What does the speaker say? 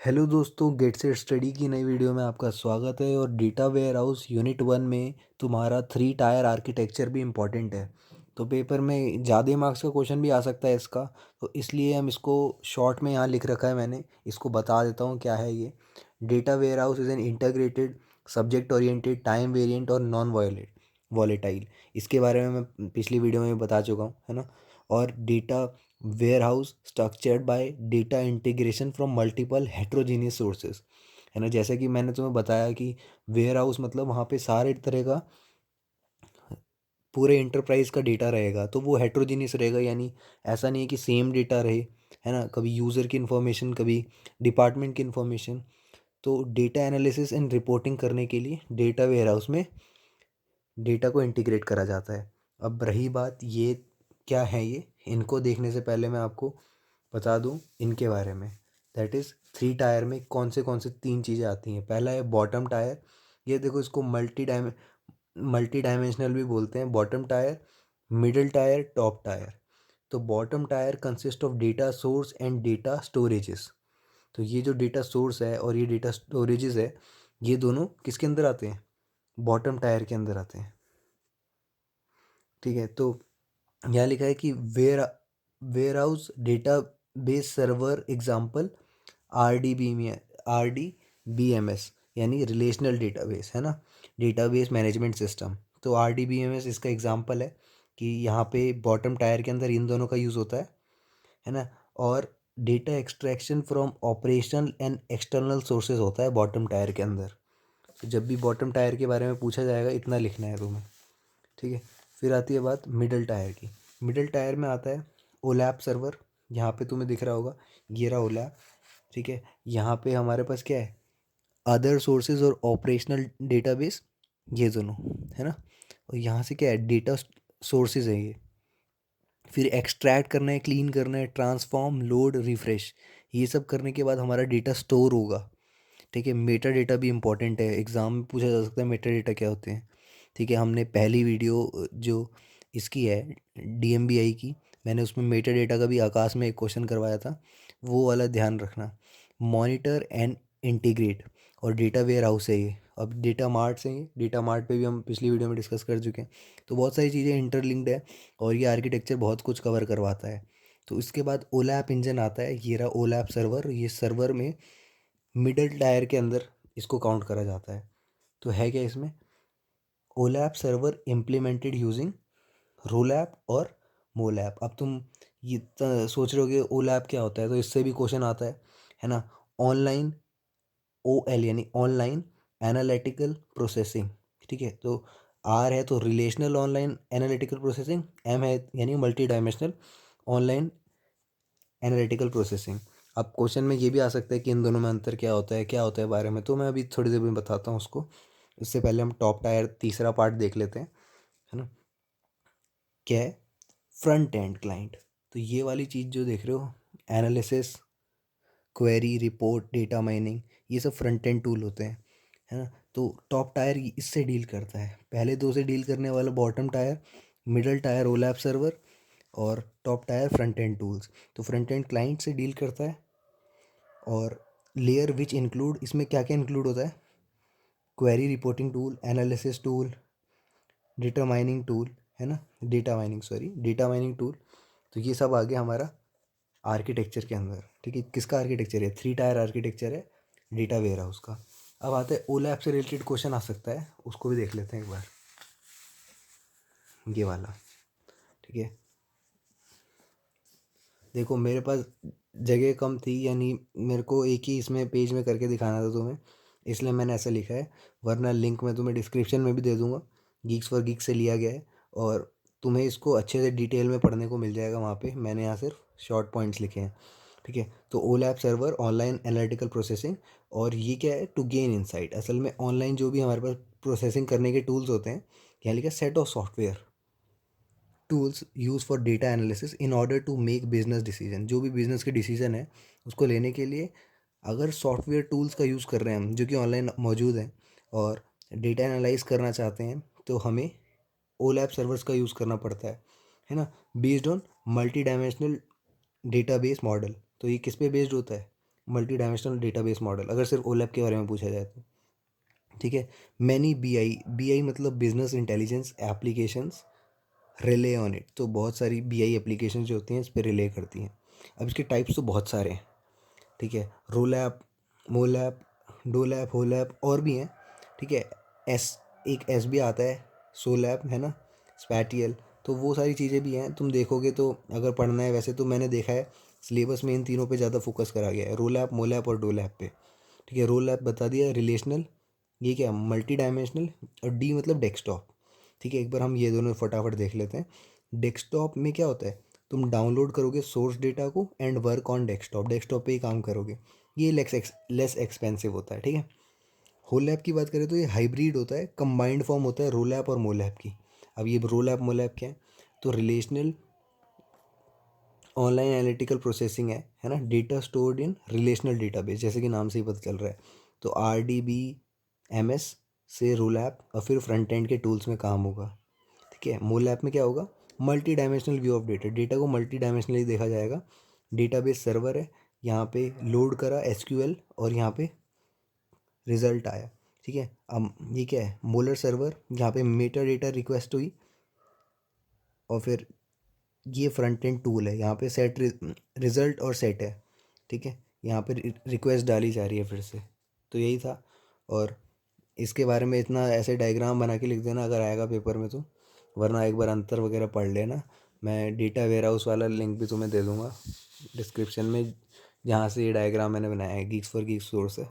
Hello दोस्तों, get set study की नई वीडियो में आपका स्वागत है। और डेटा वेयर हाउस यूनिट 1 में तुम्हारा 3 टायर आर्किटेक्चर भी इम्पॉर्टेंट है। तो पेपर में ज़्यादा मार्क्स का क्वेश्चन भी आ सकता है इसका। तो इसलिए हम इसको शॉर्ट में यहाँ लिख रखा है मैंने। इसको बता देता हूँ क्या है ये। Data warehouse is an integrated subject oriented time variant और नॉन वॉलेटाइल। इसके बारे में मैं पिछली वीडियो में भी बता चुका हूँ, है ना। और data warehouse structured bye data integration from multiple heterogeneous sources, है ना। जैसे कि मैंने तुम्हें बताया कि वेयरहाउस मतलब वहाँ पे सारे तरह का पूरे इंटरप्राइज का डेटा रहेगा, तो वो हेट्रोजीनियस रहेगा, यानी ऐसा नहीं है कि सेम डेटा रहे, है ना। कभी यूज़र की इन्फॉर्मेशन, कभी डिपार्टमेंट की इन्फॉर्मेशन। तो डेटा एनालिसिस एंड रिपोर्टिंग करने के लिए डेटा वेयरहाउस में डेटा को इंटीग्रेट करा जाता है। अब रही बात ये क्या है, ये इनको देखने से पहले मैं आपको बता दूं इनके बारे में। दैट इज़ 3 टायर में कौन से 3 चीज़ें आती हैं। पहला है बॉटम टायर। ये देखो, इसको मल्टी डायमेंशनल भी बोलते हैं। Bottom tier, middle tier, top tier. तो bottom tier consist of data source and data storages. तो ये जो डेटा सोर्स है और ये डेटा स्टोरेजेस है, ये दोनों किसके अंदर आते हैं? बॉटम टायर के अंदर आते हैं। ठीक है, तो यहाँ लिखा है कि warehouse database server example RDBMS, यानी रिलेशनल डेटाबेस, है ना। Database management system. तो RDBMS इसका एग्जाम्पल है कि यहाँ पे बॉटम टायर के अंदर इन दोनों का यूज़ होता है ना। और data extraction from operational and external sources होता है बॉटम टायर के अंदर। तो जब भी बॉटम टायर के बारे में पूछा जाएगा, इतना लिखना है तुम्हें। ठीक है, फिर आती है बात मिडल टायर की। मिडल टायर में आता है ओलैप सर्वर। यहाँ पे तुम्हें दिख रहा होगा, ये रहा ओलैप। ठीक है, यहाँ पे हमारे पास क्या है? अदर सोर्सेज और ऑपरेशनल डेटाबेस, ये दोनों, है ना। और यहाँ से क्या है? डेटा सोर्सेज है ये। फिर एक्सट्रैक्ट करना है, क्लीन करना है, ट्रांसफॉर्म, लोड, रिफ्रेश। ये सब करने के बाद हमारा डेटा स्टोर होगा। ठीक है, मेटा डेटा भी इंपॉर्टेंट है, एग्ज़ाम में पूछा जा सकता है मेटा डेटा क्या होते हैं। ठीक है, हमने पहली वीडियो जो इसकी है DMBI की, मैंने उसमें मेटा डेटा का भी आकाश में एक क्वेश्चन करवाया था, वो वाला ध्यान रखना। मॉनिटर एंड इंटीग्रेट, और डेटा वेयर हाउस है ये। अब डेटा मार्ट से, ये डेटा मार्ट पे भी हम पिछली वीडियो में डिस्कस कर चुके हैं। तो बहुत सारी चीज़ें इंटरलिंक्ड है और ये आर्किटेक्चर बहुत कुछ कवर करवाता है। तो इसके बाद ओलैप इंजन आता है, ये रहा ओलैप सर्वर। ये सर्वर में मिडल टायर के अंदर इसको काउंट करा जाता है। तो है क्या इसमें? ओलैप सर्वर इम्प्लीमेंटेड यूजिंग रोलैप और मोलैप। अब तुम ये सोच रहे होगे ओलैप क्या होता है, तो इससे भी क्वेश्चन आता है ना। ऑनलाइन, OL यानी ऑनलाइन एनालिटिकल प्रोसेसिंग। ठीक है, तो R है तो relational online analytical processing, M है यानी multi dimensional online analytical processing. अब क्वेश्चन में ये भी आ सकता है कि इन दोनों में अंतर क्या होता है बारे में, तो मैं अभी थोड़ी देर में बताता हूँ उसको। इससे पहले हम टॉप टायर तीसरा पार्ट देख लेते हैं, है ना। क्या है? Front end client. तो ये वाली चीज़ जो देख रहे हो, analysis, query, report, data mining, ये सब फ्रंट एंड टूल होते हैं, है ना। तो टॉप टायर इससे डील करता है। पहले दो से डील करने वाला bottom tier, middle tier OLAP server, और top tier front end tools. तो फ्रंट एंड क्लाइंट से डील करता है। और लेयर विच इंक्लूड, इसमें क्या क्या इंक्लूड होता है? Query reporting tool, analysis tool, data mining tool, है ना। Data mining tool. तो ये सब आ गया हमारा आर्किटेक्चर के अंदर। ठीक है, किसका आर्किटेक्चर है? 3 टायर आर्किटेक्चर है डेटा वेयर हाउस का। अब आता है ओलैप से रिलेटेड क्वेश्चन आ सकता है, उसको भी देख लेते हैं एक बार, ये वाला। ठीक है, देखो मेरे पास जगह कम थी, यानी मेरे को एक ही इसमें पेज में करके दिखाना था तुम्हें, इसलिए मैंने ऐसा लिखा है। वरना लिंक मैं तुम्हें डिस्क्रिप्शन में भी दे दूंगा। गीक्स फॉर गीक्स से लिया गया है, और तुम्हें इसको अच्छे से डिटेल में पढ़ने को मिल जाएगा वहाँ पे। मैंने यहाँ सिर्फ शॉर्ट पॉइंट्स लिखे हैं। ठीक है, तो OLAP server online analytical processing. और ये क्या है? To gain insight. असल में ऑनलाइन जो भी हमारे पास प्रोसेसिंग करने के टूल्स होते हैं, यहाँ लिखा set of software tools use for data analysis in order to make business decision. जो भी बिजनेस के डिसीजन है उसको लेने के लिए अगर सॉफ्टवेयर टूल्स का यूज़ कर रहे हैं हम, जो कि ऑनलाइन मौजूद हैं, और डेटा एनालाइज करना चाहते हैं, तो हमें ओलैप सर्वर्स का यूज़ करना पड़ता है ना। Based on multi dimensional database model. तो ये किस पे बेस्ड होता है? मल्टी डायमेंशनल डेटाबेस मॉडल, अगर सिर्फ ओलैप के बारे में पूछा जाए तो। ठीक है। मैनी बी आई मतलब business intelligence applications relay on it, तो बहुत सारी बी आई एप्लीकेशन जो होती हैं इस पर रिले करती हैं। अब इसके टाइप्स तो बहुत सारे हैं। ठीक है। रोल ऐप, मोल ऐप, डोल ऐप, होल ऐप और भी हैं। ठीक है। एस एक एस भी आता है, सोल ऐप है ना, स्पैटियल, तो वो सारी चीज़ें भी हैं। तुम देखोगे तो अगर पढ़ना है, वैसे तो मैंने देखा है सिलेबस में इन तीनों पे ज़्यादा फोकस करा गया है, रोल ऐप, मोल ऐप और डोल ऐप पे। ठीक है। रोल ऐप बता दिया, रिलेशनल, ये क्या, मल्टी डायमेंशनल, और डी मतलब डेस्कटॉप। ठीक है। एक बार हम ये दोनों फटाफट देख लेते हैं। डेस्कटॉप में क्या होता है, तुम डाउनलोड करोगे सोर्स डेटा को and work on desktop, desktop पे ही काम करोगे। ये लेस एक्सपेंसिव होता है। ठीक है। होल ऐप की बात करें तो ये हाइब्रिड होता है, कंबाइंड फॉर्म होता है रोल ऐप और मोल ऐप की। अब ये रोल ऐप मोल ऐप क्या है, तो रिलेशनल ऑनलाइन एनालिटिकल प्रोसेसिंग है ना, data stored in relational database, जैसे कि नाम से ही पता चल रहा है। तो RDBMS से रोल ऐप और फिर फ्रंट एंड के टूल्स में काम होगा। ठीक है। मोल ऐप में क्या होगा, multi dimensional view of data, data को मल्टी डायमेंशनली देखा जाएगा। डेटाबेस सर्वर है, यहाँ पे लोड करा SQL और यहाँ पे रिजल्ट आया। ठीक है। अब ये क्या है, मोलर सर्वर, यहाँ पे मेटा डेटा रिक्वेस्ट हुई और फिर ये फ्रंट एंड टूल है, यहाँ पे सेट रिजल्ट और सेट है। ठीक है। यहाँ पे रिक्वेस्ट डाली जा रही है फिर से। तो यही था। और इसके बारे में इतना ऐसे डायग्राम बना के लिख देना अगर आएगा पेपर में तो, वरना एक बार अंतर वगैरह पढ़ लेना। मैं डेटा वेयर हाउस वाला लिंक भी तुम्हें दे दूँगा डिस्क्रिप्शन में, जहाँ से ये डायग्राम मैंने बनाया है, गीक्स फॉर गीक्स सोर्स है।